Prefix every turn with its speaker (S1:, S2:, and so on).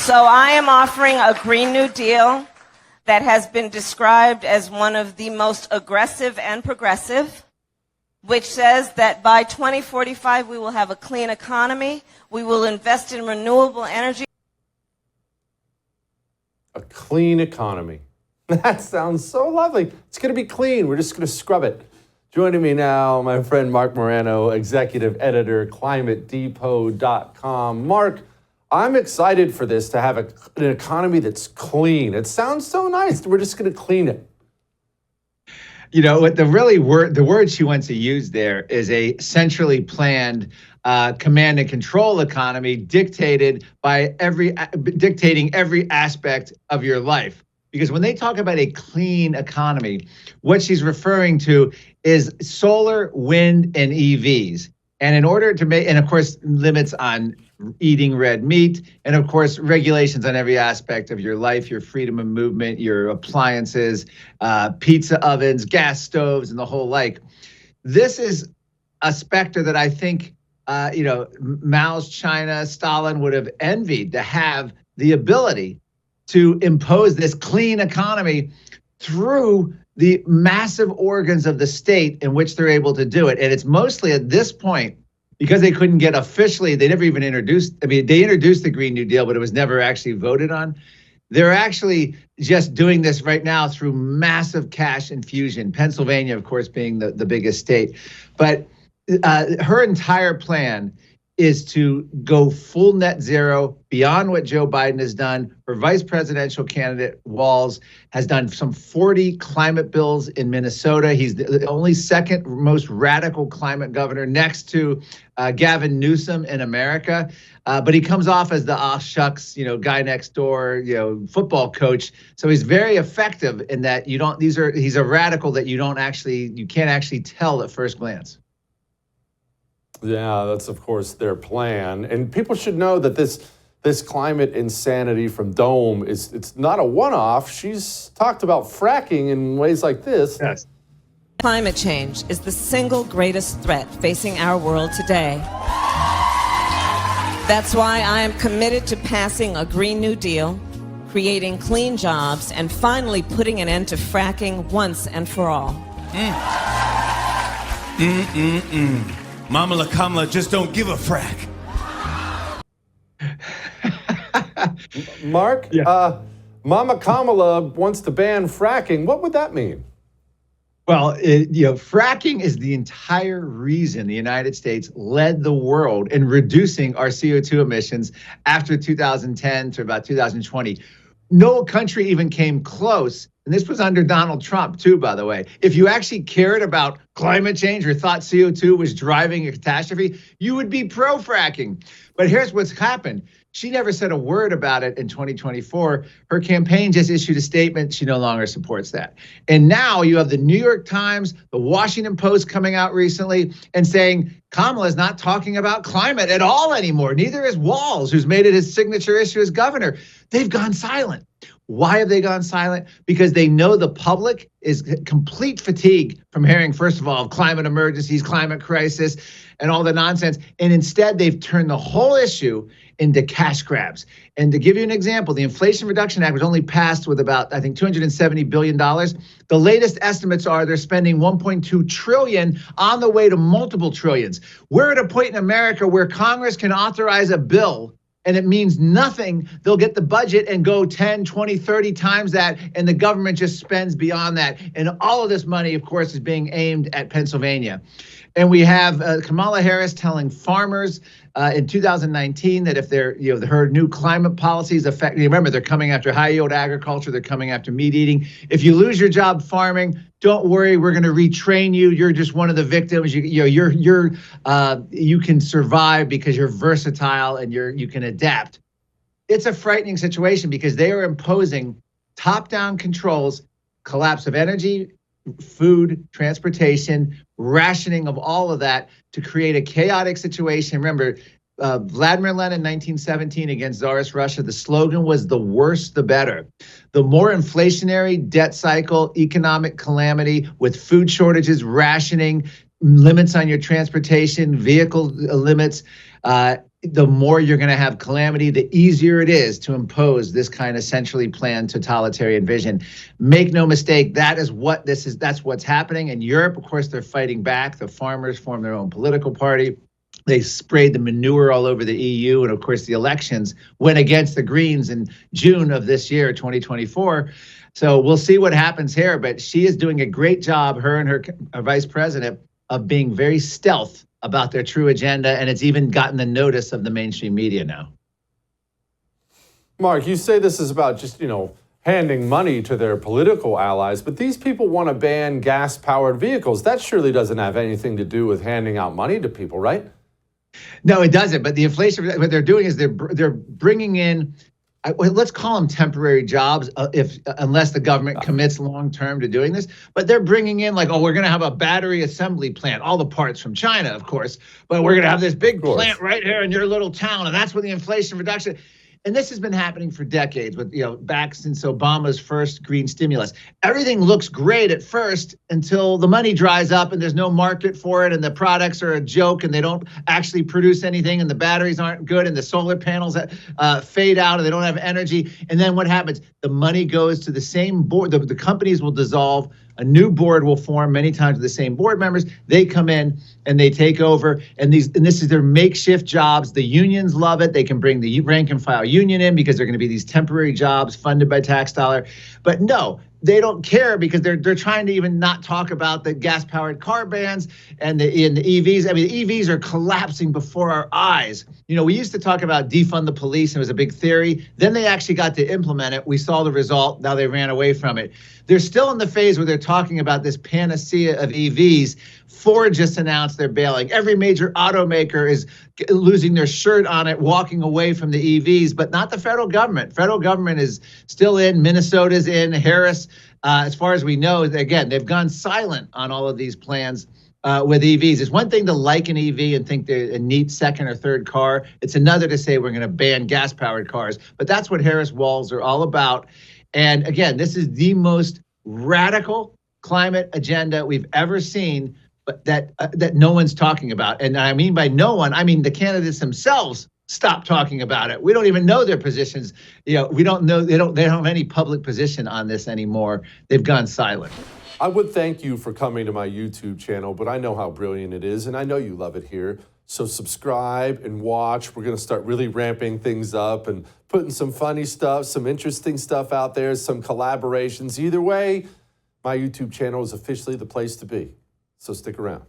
S1: So I am offering a Green New Deal that has been described as one of the most aggressive and progressive, which says that by 2045 we will have a clean economy, we will invest in renewable energy.
S2: A clean economy. That sounds so lovely. It's going to be clean. We're just going to scrub it. Joining me now, my friend Mark Morano, executive editor, climatedepot.com. Mark, I'm excited for this to have an economy that's clean. It sounds so nice. We're just going to clean it.
S3: You know what the word she wants to use there is a centrally planned command and control economy dictating every aspect of your life. Because when they talk about a clean economy, what she's referring to is solar, wind, and EVs. And in order to make, and of course, limits on eating red meat, and of course, regulations on every aspect of your life, your freedom of movement, your appliances, pizza ovens, gas stoves, and the whole like. This is a specter that I think, Mao's China, Stalin would have envied, to have the ability to impose this clean economy through the massive organs of the state in which they're able to do it. And it's mostly at this point, because they couldn't get officially, they never even introduced, they introduced the Green New Deal, but it was never actually voted on. They're actually just doing this right now through massive cash infusion. Pennsylvania, of course, being the biggest state. But her entire plan is to go full net zero beyond what Joe Biden has done. Her vice presidential candidate, Walz, has done some 40 climate bills in Minnesota. He's the only second most radical climate governor next to Gavin Newsom in America. But he comes off as the shucks, guy next door, football coach. So he's very effective in that he's a radical that you can't actually tell at first glance.
S2: Yeah, that's, of course, their plan. And people should know that this climate insanity from Dome it's not a one-off. She's talked about fracking in ways like this.
S3: Yes.
S1: Climate change is the single greatest threat facing our world today. That's why I am committed to passing a Green New Deal, creating clean jobs, and finally putting an end to fracking once and for all.
S4: Mama Kamala just don't give a frack.
S2: Mark,
S3: yeah.
S2: Mama Kamala wants to ban fracking. What would that mean?
S3: Well, fracking is the entire reason the United States led the world in reducing our CO2 emissions after 2010 to about 2020. No country even came close. And this was under Donald Trump, too, by the way. If you actually cared about climate change or thought CO2 was driving a catastrophe, you would be pro-fracking. But here's what's happened. She never said a word about it in 2024. Her campaign just issued a statement. She no longer supports that. And now you have the New York Times, the Washington Post coming out recently and saying Kamala is not talking about climate at all anymore. Neither is Walz, who's made it his signature issue as governor. They've gone silent. Why have they gone silent? Because they know the public is complete fatigue from hearing, first of all, climate emergencies, climate crisis, and all the nonsense. And instead, they've turned the whole issue into cash grabs. And to give you an example, the Inflation Reduction Act was only passed with about, I think, $270 billion. The latest estimates are they're spending $1.2 trillion on the way to multiple trillions. We're at a point in America where Congress can authorize a bill and it means nothing. They'll get the budget and go 10, 20, 30 times that, and the government just spends beyond that. And all of this money, of course, is being aimed at Pennsylvania. And we have Kamala Harris telling farmers in 2019 that if her new climate policies affect, remember, they're coming after high yield agriculture, they're coming after meat eating. If you lose your job farming, don't worry, we're going to retrain you. You're just one of the victims. You can survive because you're versatile and you can adapt. It's a frightening situation because they are imposing top-down controls, collapse of energy, food, transportation, rationing of all of that to create a chaotic situation. Remember, Vladimir Lenin, 1917, against Tsarist Russia, the slogan was the worse, the better. The more inflationary debt cycle, economic calamity with food shortages, rationing, limits on your transportation, vehicle limits, the more you're going to have calamity, the easier it is to impose this kind of centrally planned totalitarian vision. Make no mistake, that is what this is. That's what's happening in Europe. Of course, they're fighting back. The farmers form their own political party. They sprayed the manure all over the EU. And of course, the elections went against the Greens in June of this year, 2024. So we'll see what happens here. But she is doing a great job, her and her vice president, of being very stealth about their true agenda, and it's even gotten the notice of the mainstream media now.
S2: Mark, you say this is about just, handing money to their political allies, but these people want to ban gas-powered vehicles. That surely doesn't have anything to do with handing out money to people, right?
S3: No, it doesn't. But the inflation, what they're doing is they're bringing in, let's call them temporary jobs, unless the government commits long term to doing this. But they're bringing in we're going to have a battery assembly plant, all the parts from China, of course. But we're going to have this big plant right here in your little town, and that's where the Inflation Reduction. And this has been happening for decades, with back since Obama's first green stimulus. Everything looks great at first until the money dries up and there's no market for it, and the products are a joke and they don't actually produce anything, and the batteries aren't good, and the solar panels fade out and they don't have energy. And then what happens? The money goes to the same board. The companies will dissolve. A new board will form, many times with the same board members. They come in and they take over, and this is their makeshift jobs. The unions love it. They can bring the rank and file union in because they're going to be these temporary jobs funded by tax dollar. But no, they don't care, because they're trying to even not talk about the gas-powered car bans and the EVs. I mean, the EVs are collapsing before our eyes. We used to talk about defund the police, and it was a big theory. Then they actually got to implement it. We saw the result. Now they ran away from it. They're still in the phase where they're talking about this panacea of EVs. Ford just announced they're bailing. Every major automaker is losing their shirt on it, walking away from the EVs, but not the federal government. Federal government is still in. Minnesota's in. Harris, as far as we know, again, they've gone silent on all of these plans with EVs. It's one thing to like an EV and think they're a neat second or third car. It's another to say we're going to ban gas-powered cars. But that's what Harris walls are all about. And again, this is the most radical climate agenda we've ever seen, but that no one's talking about. And I mean by no one, I mean the candidates themselves stop talking about it. We don't even know their positions. We don't know, they don't have any public position on this anymore. They've gone silent.
S2: I would thank you for coming to my YouTube channel, but I know how brilliant it is, and I know you love it here. So subscribe and watch. We're going to start really ramping things up and putting some funny stuff, some interesting stuff out there, some collaborations. Either way, my YouTube channel is officially the place to be. So stick around.